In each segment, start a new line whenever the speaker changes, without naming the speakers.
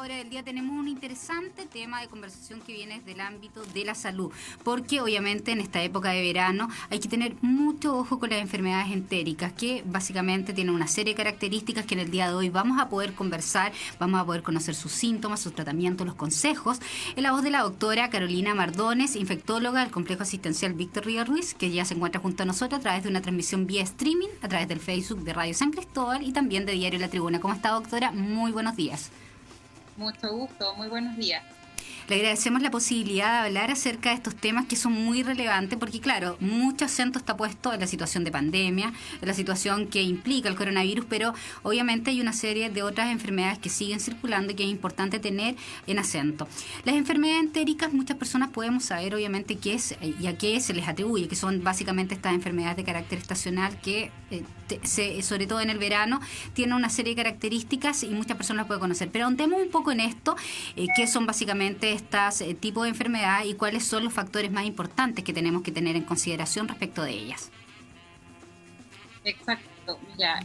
hora del día tenemos un interesante tema de conversación que viene desde el ámbito de la salud, porque obviamente en esta época de verano hay que tener mucho ojo con las enfermedades entéricas, que básicamente tienen una serie de características que en el día de hoy vamos a poder conversar, vamos a poder conocer sus síntomas, sus tratamientos, los consejos, en la voz de la doctora Carolina Mardones, infectóloga del Complejo Asistencial Víctor Río Ruiz, que ya se encuentra junto a nosotros a través de una transmisión vía streaming, a través del Facebook de Radio San Cristóbal y también de Diario La Tribuna. ¿Cómo está, doctora? Muy buenos días.
Mucho gusto, muy buenos días.
Le agradecemos la posibilidad de hablar acerca de estos temas que son muy relevantes porque, claro, mucho acento está puesto en la situación de pandemia, en la situación que implica el coronavirus, pero obviamente hay una serie de otras enfermedades que siguen circulando y que es importante tener en acento. Las enfermedades entéricas, muchas personas podemos saber obviamente qué es y a qué se les atribuye, que son básicamente estas enfermedades de carácter estacional que, sobre todo en el verano, tienen una serie de características y muchas personas las pueden conocer. Pero ahondemos un poco en esto, qué son básicamente estas tipos de enfermedades y cuáles son los factores más importantes que tenemos que tener en consideración respecto de ellas.
Exacto, mira,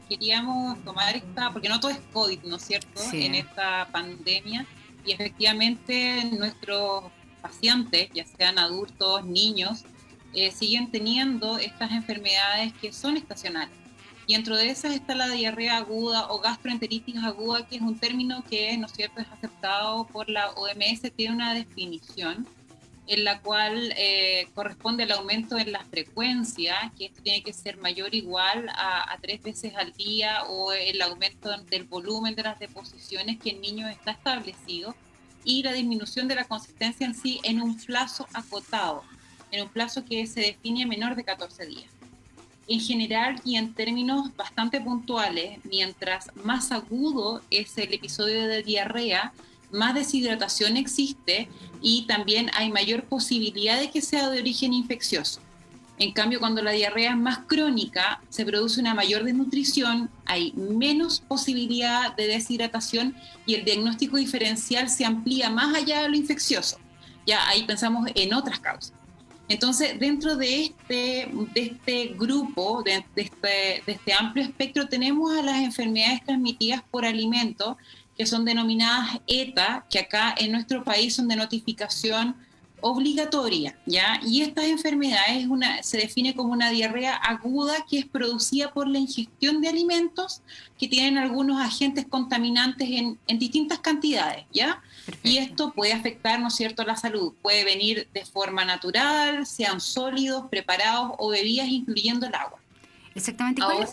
queríamos tomar esta, porque no todo es COVID, ¿no es cierto?,
Sí.
En esta pandemia, y efectivamente nuestros pacientes, ya sean adultos, niños, siguen teniendo estas enfermedades que son estacionales. Y dentro de esas está la diarrea aguda o gastroenteritis aguda, que es un término que, ¿no es cierto?, es aceptado por la OMS, tiene una definición en la cual corresponde al aumento en la frecuencia, que esto tiene que ser mayor o igual a 3 veces al día, o el aumento del volumen de las deposiciones que en niños está establecido, y la disminución de la consistencia en sí en un plazo acotado, en un plazo que se define menor de 14 días. En general y en términos bastante puntuales, mientras más agudo es el episodio de diarrea, más deshidratación existe y también hay mayor posibilidad de que sea de origen infeccioso. En cambio, cuando la diarrea es más crónica, se produce una mayor desnutrición, hay menos posibilidad de deshidratación y el diagnóstico diferencial se amplía más allá de lo infeccioso. Ya ahí pensamos en otras causas. Entonces, dentro de este grupo, de este amplio espectro, tenemos a las enfermedades transmitidas por alimentos, que son denominadas ETA, que acá en nuestro país son de notificación obligatoria, ¿ya? Y estas enfermedades se define como una diarrea aguda que es producida por la ingestión de alimentos que tienen algunos agentes contaminantes en distintas cantidades, ¿ya?
Perfecto.
Y esto puede afectar, ¿no es cierto?, la salud. Puede venir de forma natural, sean sólidos, preparados o bebidas, incluyendo el agua.
Exactamente.
Ahora,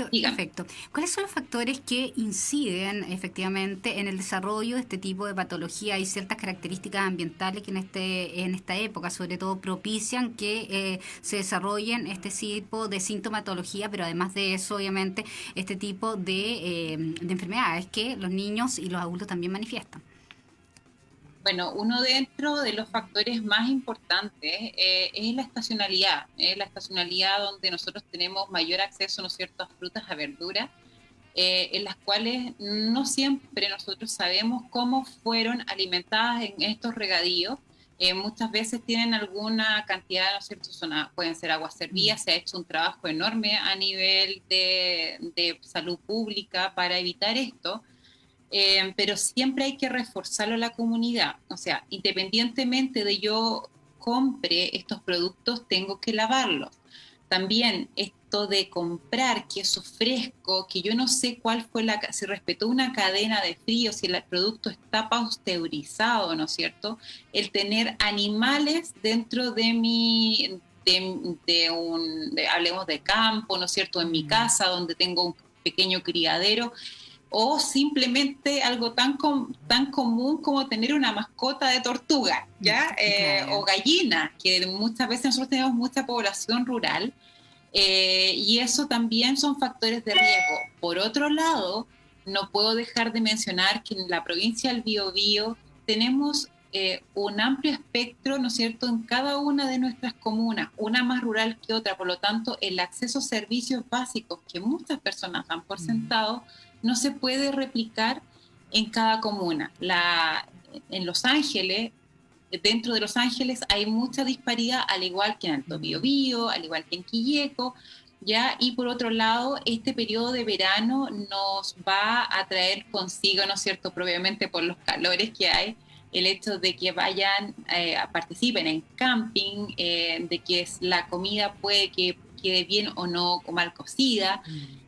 Perfecto. ¿Cuáles son los factores que inciden efectivamente en el desarrollo de este tipo de patología? Hay ciertas características ambientales que en esta época, sobre todo, propician que se desarrollen este tipo de sintomatología, pero además de eso, obviamente, este tipo de enfermedades que los niños y los adultos también manifiestan.
Bueno, uno dentro de los factores más importantes es la estacionalidad donde nosotros tenemos mayor acceso, ¿no es cierto?, a frutas, a verduras, en las cuales no siempre nosotros sabemos cómo fueron alimentadas en estos regadíos. Muchas veces tienen alguna cantidad, ¿no es cierto?, pueden ser aguas servidas, se ha hecho un trabajo enorme a nivel de salud pública para evitar esto. Pero siempre hay que reforzarlo a la comunidad. O sea, independientemente de yo compre estos productos, tengo que lavarlos. También esto de comprar queso fresco, que yo no sé cuál fue si respetó una cadena de frío, si el producto está pasteurizado, ¿no es cierto? El tener animales dentro de hablemos de campo, ¿no es cierto? En mi casa, donde tengo un pequeño criadero, o simplemente algo tan común como tener una mascota de tortuga, ¿ya?
Claro.
O gallina, que muchas veces nosotros tenemos mucha población rural, y eso también son factores de riesgo. Por otro lado, no puedo dejar de mencionar que en la provincia del Biobío tenemos un amplio espectro, ¿no es cierto?, en cada una de nuestras comunas, una más rural que otra. Por lo tanto, el acceso a servicios básicos que muchas personas dan por sentado no se puede replicar en cada comuna. En Los Ángeles, dentro de Los Ángeles hay mucha disparidad, al igual que en Alto Biobío, al igual que en Quilleco, ¿ya? Y por otro lado, este periodo de verano nos va a traer consigo, ¿no es cierto?, propiamente por los calores que hay, el hecho de que vayan, participen en camping, de que la comida puede que quede bien o no, o mal cocida.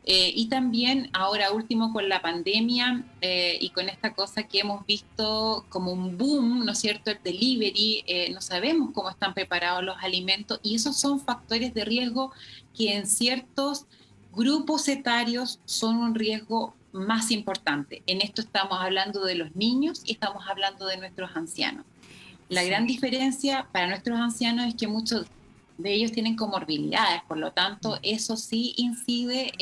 Y también ahora último con la pandemia y con esta cosa que hemos visto como un boom, ¿no es cierto?, el delivery, no sabemos cómo están preparados los alimentos y esos son factores de riesgo que en ciertos grupos etarios son un riesgo más importante. En esto estamos hablando de los niños y estamos hablando de nuestros ancianos. La
Sí.
gran diferencia para nuestros ancianos es que muchos de ellos tienen comorbilidades, por lo tanto, eso sí incide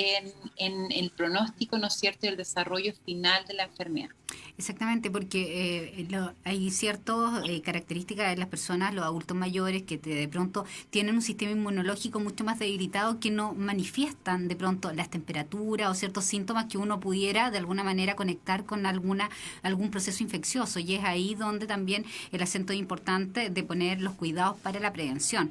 en el pronóstico, ¿no es cierto?, y el desarrollo final de la enfermedad.
Exactamente, porque hay ciertas características de las personas, los adultos mayores, que de pronto tienen un sistema inmunológico mucho más debilitado, que no manifiestan de pronto las temperaturas o ciertos síntomas que uno pudiera de alguna manera conectar con algún proceso infeccioso. Y es ahí donde también el acento es importante de poner los cuidados para la prevención.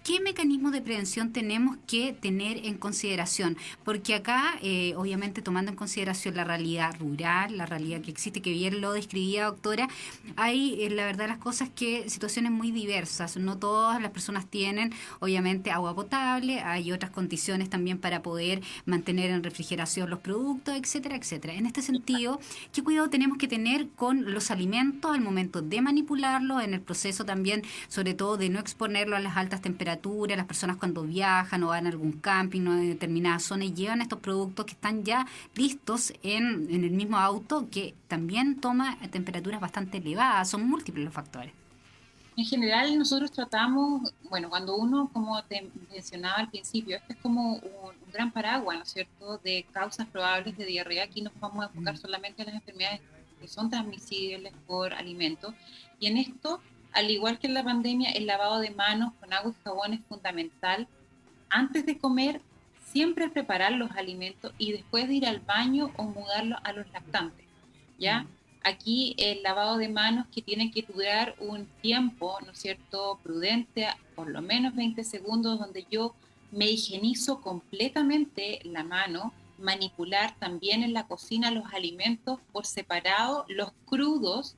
¿Qué mecanismos de prevención tenemos que tener en consideración? Porque acá, obviamente tomando en consideración la realidad rural, la realidad que existe, que bien lo describía doctora, hay, la verdad, las cosas que situaciones muy diversas. No todas las personas tienen, obviamente, agua potable, hay otras condiciones también para poder mantener en refrigeración los productos, etcétera, etcétera. En este sentido, ¿qué cuidado tenemos que tener con los alimentos al momento de manipularlos, en el proceso también, sobre todo de no exponerlo a las altas temperaturas? Las personas cuando viajan o van a algún camping, ¿no?, en determinadas zonas, y llevan estos productos que están ya listos en el mismo auto, que también toma temperaturas bastante elevadas. Son múltiples los factores.
En general, nosotros tratamos, bueno, cuando uno, como te mencionaba al principio, este es como un gran paraguas, ¿no es cierto?, de causas probables de diarrea. Aquí nos vamos a enfocar solamente en las enfermedades que son transmisibles por alimentos. Y en esto, al igual que en la pandemia, el lavado de manos con agua y jabón es fundamental. Antes de comer, siempre preparar los alimentos y después de ir al baño o mudarlos a los lactantes, ¿ya? Aquí el lavado de manos que tiene que durar un tiempo, ¿no es cierto?, prudente, por lo menos 20 segundos, donde yo me higienizo completamente la mano, manipular también en la cocina los alimentos por separado, los crudos,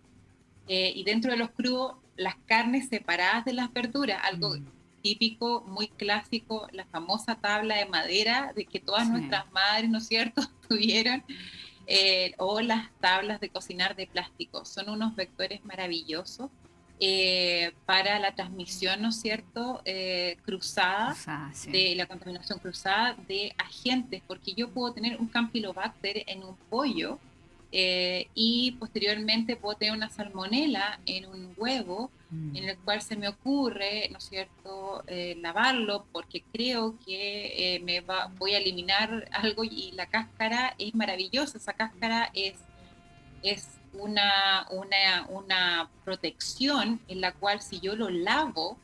y dentro de los crudos, las carnes separadas de las verduras, algo típico, muy clásico, la famosa tabla de madera de que todas nuestras madres, ¿no es cierto?, tuvieron, o las tablas de cocinar de plástico. Son unos vectores maravillosos para la transmisión, ¿no es cierto?, cruzada, de la contaminación cruzada de agentes, porque yo puedo tener un Campylobacter en un pollo, y posteriormente puedo tener una salmonela en un huevo, en el cual se me ocurre, ¿no es cierto?, lavarlo porque creo que voy a eliminar algo y la cáscara es maravillosa. Esa cáscara es una protección en la cual si yo lo lavo,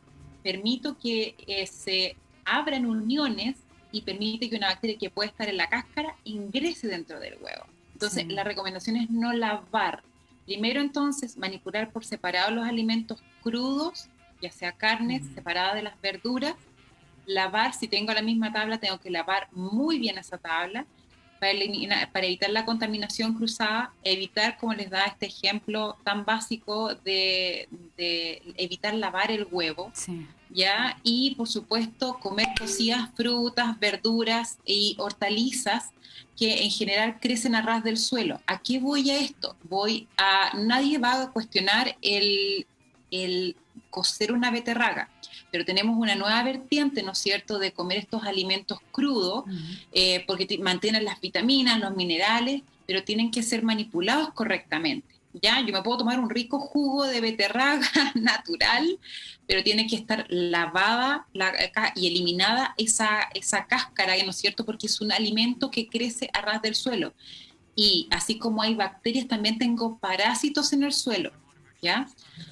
permito que se abran uniones y permite que una bacteria que puede estar en la cáscara ingrese dentro del huevo. Entonces, la recomendación es no lavar. Primero, entonces, manipular por separado los alimentos crudos, ya sea carnes, separadas de las verduras. Lavar, si tengo la misma tabla, tengo que lavar muy bien esa tabla para evitar la contaminación cruzada, evitar, como les da este ejemplo tan básico de evitar lavar el huevo, ¿ya? Y, por supuesto, comer cocidas frutas, verduras y hortalizas que en general crecen a ras del suelo. ¿A qué voy a esto? Nadie va a cuestionar el cocer una beterraga, pero tenemos una nueva vertiente, ¿no es cierto?, de comer estos alimentos crudos, porque mantienen las vitaminas, los minerales, pero tienen que ser manipulados correctamente. ¿Ya? Yo me puedo tomar un rico jugo de beterraga natural, pero tiene que estar lavada y eliminada esa cáscara, ¿no es cierto?, porque es un alimento que crece a ras del suelo. Y así como hay bacterias, también tengo parásitos en el suelo, ¿ya?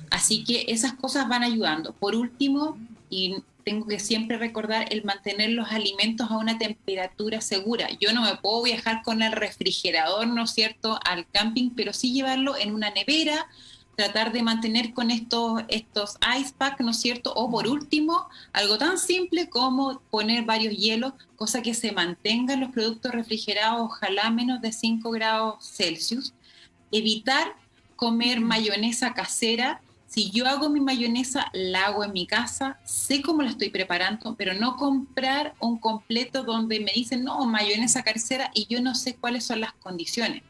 Así que esas cosas van ayudando. Por último, y tengo que siempre recordar, el mantener los alimentos a una temperatura segura. Yo no me puedo viajar con el refrigerador, ¿no es cierto?, al camping, pero sí llevarlo en una nevera tratar de mantener con estos ice pack, ¿no es cierto? O por último, algo tan simple como poner varios hielos, cosa que se mantengan los productos refrigerados, ojalá menos de 5 grados Celsius. Evitar comer mayonesa casera. Si yo hago mi mayonesa, la hago en mi casa, sé cómo la estoy preparando, pero no comprar un completo donde me dicen, no, mayonesa casera, y yo no sé cuáles son las condiciones.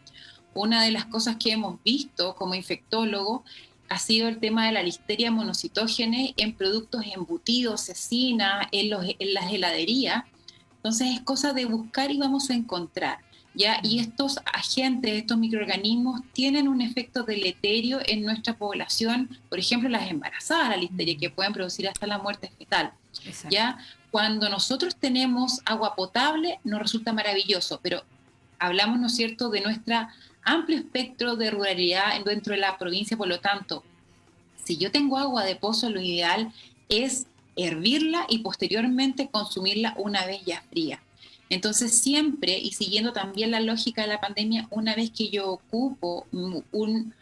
Una de las cosas que hemos visto como infectólogo ha sido el tema de la listeria monocitógenes en productos embutidos, cecina, en las heladerías. Entonces es cosa de buscar y vamos a encontrar. ¿Ya? Y estos agentes, estos microorganismos tienen un efecto deleterio en nuestra población, por ejemplo, las embarazadas, la listeria, que pueden producir hasta la muerte fetal. ¿Ya? Cuando nosotros tenemos agua potable, nos resulta maravilloso, pero hablamos, ¿no es cierto?, de nuestro amplio espectro de ruralidad dentro de la provincia, por lo tanto, si yo tengo agua de pozo, lo ideal es hervirla y posteriormente consumirla una vez ya fría. Entonces siempre, y siguiendo también la lógica de la pandemia, una vez que yo ocupo un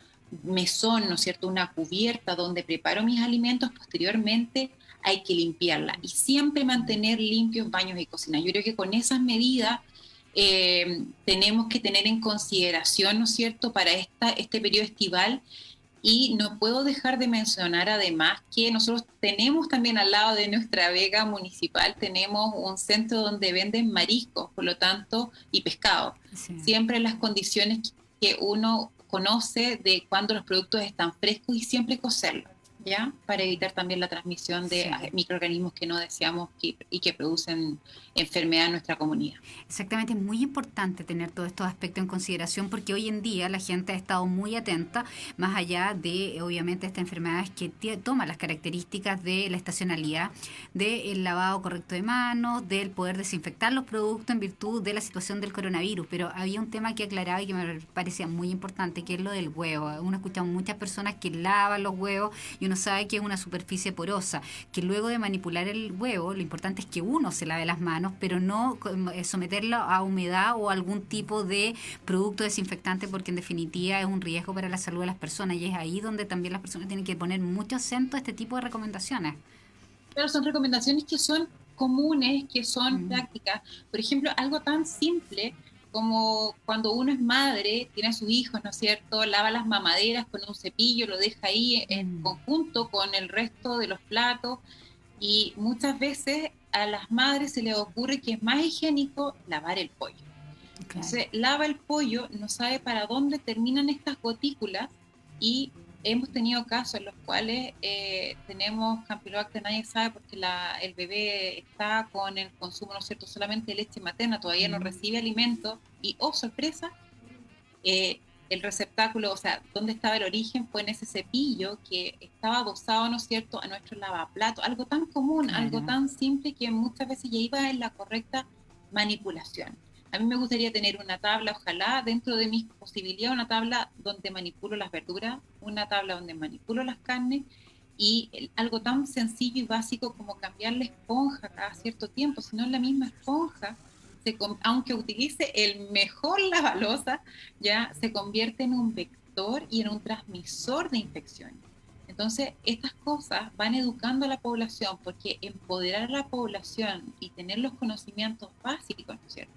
mesón, ¿no es cierto?, una cubierta donde preparo mis alimentos, posteriormente hay que limpiarla y siempre mantener limpios baños y cocinas. Yo creo que con esas medidas tenemos que tener en consideración, ¿no es cierto?, para este periodo estival. Y no puedo dejar de mencionar además que nosotros tenemos también al lado de nuestra vega municipal, tenemos un centro donde venden mariscos, por lo tanto, y pescado. Sí. Siempre en las condiciones que uno conoce de cuando los productos están frescos y siempre cocerlos, ¿ya? Para evitar también la transmisión de microorganismos que no deseamos y que producen enfermedad en nuestra comunidad.
Exactamente, es muy importante tener todos estos aspectos en consideración porque hoy en día la gente ha estado muy atenta, más allá de, obviamente, estas enfermedades que toman las características de la estacionalidad, del lavado correcto de manos, del poder desinfectar los productos en virtud de la situación del coronavirus. Pero había un tema que aclaraba y que me parecía muy importante, que es lo del huevo. Uno escucha a muchas personas que lavan los huevos y uno sabe que es una superficie porosa, que luego de manipular el huevo, lo importante es que uno se lave las manos, pero no someterlo a humedad o algún tipo de producto desinfectante, porque en definitiva es un riesgo para la salud de las personas, y es ahí donde también las personas tienen que poner mucho acento a este tipo de recomendaciones.
Pero son recomendaciones que son comunes, que son prácticas. Por ejemplo, algo tan simple como cuando uno es madre, tiene a sus hijos, ¿no es cierto?, lava las mamaderas con un cepillo, lo deja ahí en conjunto con el resto de los platos, y muchas veces a las madres se les ocurre que es más higiénico lavar el pollo. Entonces, lava el pollo, no sabe para dónde terminan estas gotículas, y hemos tenido casos en los cuales tenemos Campylobacter, nadie sabe porque el bebé está con el consumo, ¿no es cierto?, solamente de leche materna, todavía no recibe alimento, y, oh sorpresa, el receptáculo, o sea, donde estaba el origen, fue en ese cepillo que estaba adosado, ¿no es cierto?, a nuestro lavaplato. Algo tan común, algo tan simple que muchas veces ya iba en la correcta manipulación. A mí me gustaría tener una tabla, ojalá dentro de mis posibilidades, una tabla donde manipulo las verduras, una tabla donde manipulo las carnes, y algo tan sencillo y básico como cambiar la esponja cada cierto tiempo, si no es la misma esponja, aunque utilice el mejor lavaloza, ya se convierte en un vector y en un transmisor de infecciones. Entonces, estas cosas van educando a la población, porque empoderar a la población y tener los conocimientos básicos, ¿no es cierto?,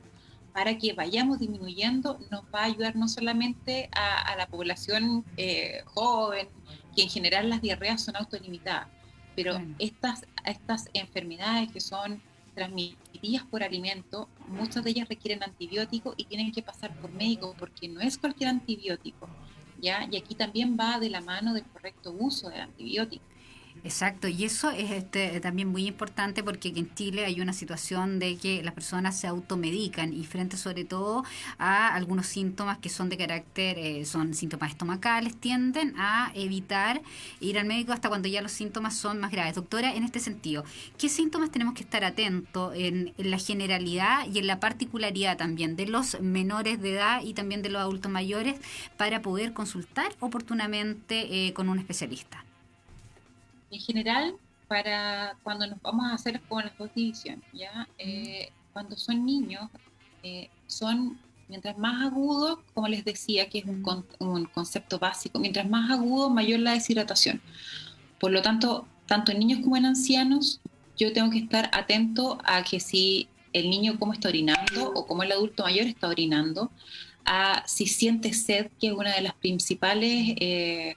para que vayamos disminuyendo, nos va a ayudar no solamente a la población joven, que en general las diarreas son autolimitadas, pero estas enfermedades que son transmitidas por alimento, muchas de ellas requieren antibióticos y tienen que pasar por médicos, porque no es cualquier antibiótico, ¿ya? Y aquí también va de la mano del correcto uso del antibiótico.
Exacto, y eso es también muy importante porque aquí en Chile hay una situación de que las personas se automedican, y frente sobre todo a algunos síntomas que son de carácter, son síntomas estomacales, tienden a evitar ir al médico hasta cuando ya los síntomas son más graves. Doctora, en este sentido, ¿qué síntomas tenemos que estar atentos en la generalidad y en la particularidad también de los menores de edad y también de los adultos mayores para poder consultar oportunamente con un especialista?
En general, para cuando nos vamos a hacer con las dos divisiones, ¿ya? Cuando son niños, son Mientras más agudo, como les decía, que es un concepto básico, mientras más agudo, mayor la deshidratación. Por lo tanto, tanto en niños como en ancianos, yo tengo que estar atento a que si el niño cómo está orinando o cómo el adulto mayor está orinando, a si siente sed, que es una de las principales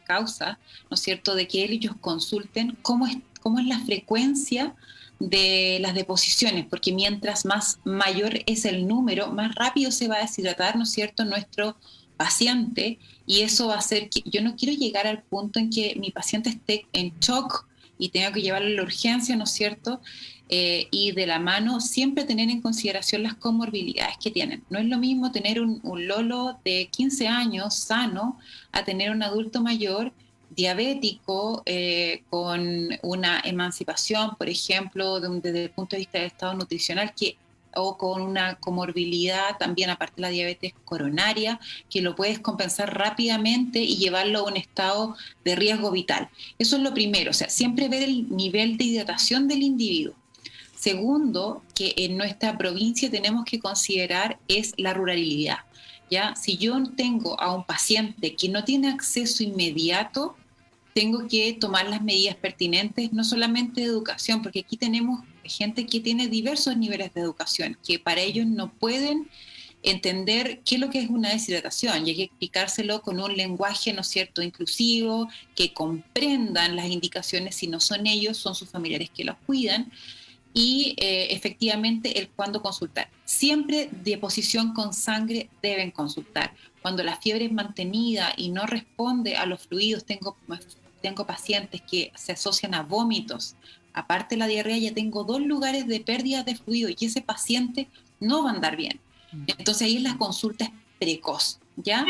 causas, ¿no es cierto?, de que ellos consulten cómo es la frecuencia de las deposiciones, porque mientras más mayor es el número, más rápido se va a deshidratar, ¿no es cierto?, nuestro paciente, y eso va a hacer que yo no quiero llegar al punto en que mi paciente esté en shock y tenga que llevarlo a la urgencia, ¿no es cierto?, y de la mano siempre tener en consideración las comorbilidades que tienen. No es lo mismo tener un lolo de 15 años sano a tener un adulto mayor diabético con una emancipación, por ejemplo, desde el punto de vista del estado nutricional, o con una comorbilidad también, aparte de la diabetes coronaria, que lo puedes compensar rápidamente y llevarlo a un estado de riesgo vital. Eso es lo primero, o sea, siempre ver el nivel de hidratación del individuo. Segundo, que en nuestra provincia tenemos que considerar es la ruralidad. ¿Ya? Si yo tengo a un paciente que no tiene acceso inmediato, tengo que tomar las medidas pertinentes, no solamente de educación, porque aquí tenemos gente que tiene diversos niveles de educación, que para ellos no pueden entender qué es lo que es una deshidratación, y hay que explicárselo con un lenguaje, ¿no es cierto?, inclusivo, que comprendan las indicaciones. Si no son ellos, son sus familiares que los cuidan, y efectivamente el cuándo consultar. Siempre deposición con sangre deben consultar. Cuando la fiebre es mantenida y no responde a los fluidos, tengo pacientes que se asocian a vómitos. Aparte de la diarrea, ya tengo 2 lugares de pérdida de fluido y ese paciente no va a andar bien. Entonces ahí la consulta es precoz, ¿ya?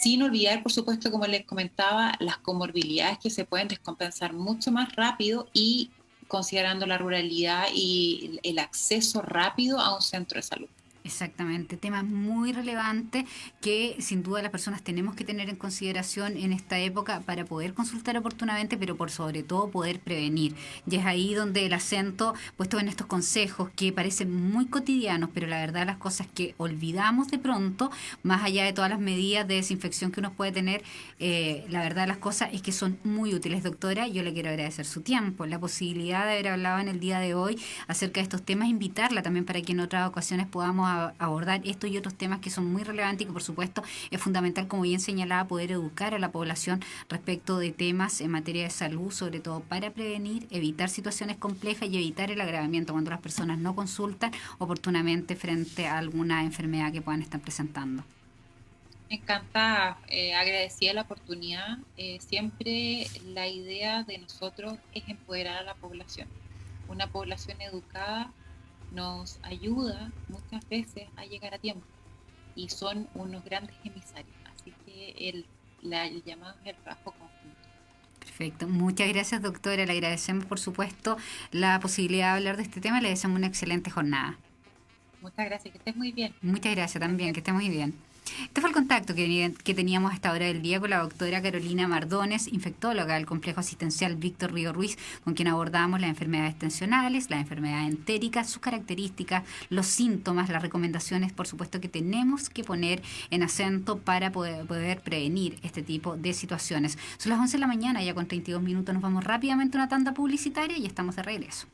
Sin olvidar, por supuesto, como les comentaba, las comorbilidades que se pueden descompensar mucho más rápido, y considerando la ruralidad y el acceso rápido a un centro de salud.
Exactamente, tema muy relevante que sin duda las personas tenemos que tener en consideración en esta época para poder consultar oportunamente, pero por sobre todo poder prevenir. Y es ahí donde el acento puesto en estos consejos que parecen muy cotidianos, pero la verdad las cosas que olvidamos de pronto, más allá de todas las medidas de desinfección que uno puede tener, la verdad las cosas es que son muy útiles. Doctora, yo le quiero agradecer su tiempo, la posibilidad de haber hablado en el día de hoy acerca de estos temas, invitarla también para que en otras ocasiones podamos abordar estos y otros temas que son muy relevantes, y que por supuesto es fundamental, como bien señalaba, poder educar a la población respecto de temas en materia de salud, sobre todo para prevenir, evitar situaciones complejas y evitar el agravamiento cuando las personas no consultan oportunamente frente a alguna enfermedad que puedan estar presentando.
Encantada, agradecida la oportunidad. Siempre la idea de nosotros es empoderar a la población. Una población educada nos ayuda muchas veces a llegar a tiempo y son unos grandes emisarios. Así que el llamado es el trabajo conjunto.
Perfecto. Muchas gracias, doctora. Le agradecemos, por supuesto, la posibilidad de hablar de este tema. Le deseamos una excelente jornada.
Muchas gracias, que estés muy bien.
Muchas gracias también, que esté muy bien. Este fue el contacto que teníamos a esta hora del día con la doctora Carolina Mardones, infectóloga del Complejo Asistencial Víctor Río Ruiz, con quien abordamos las enfermedades tensionales, las enfermedades entéricas, sus características, los síntomas, las recomendaciones, por supuesto, que tenemos que poner en acento para poder prevenir este tipo de situaciones. Son las 11 de la mañana, ya con 32 minutos nos vamos rápidamente a una tanda publicitaria y estamos de regreso.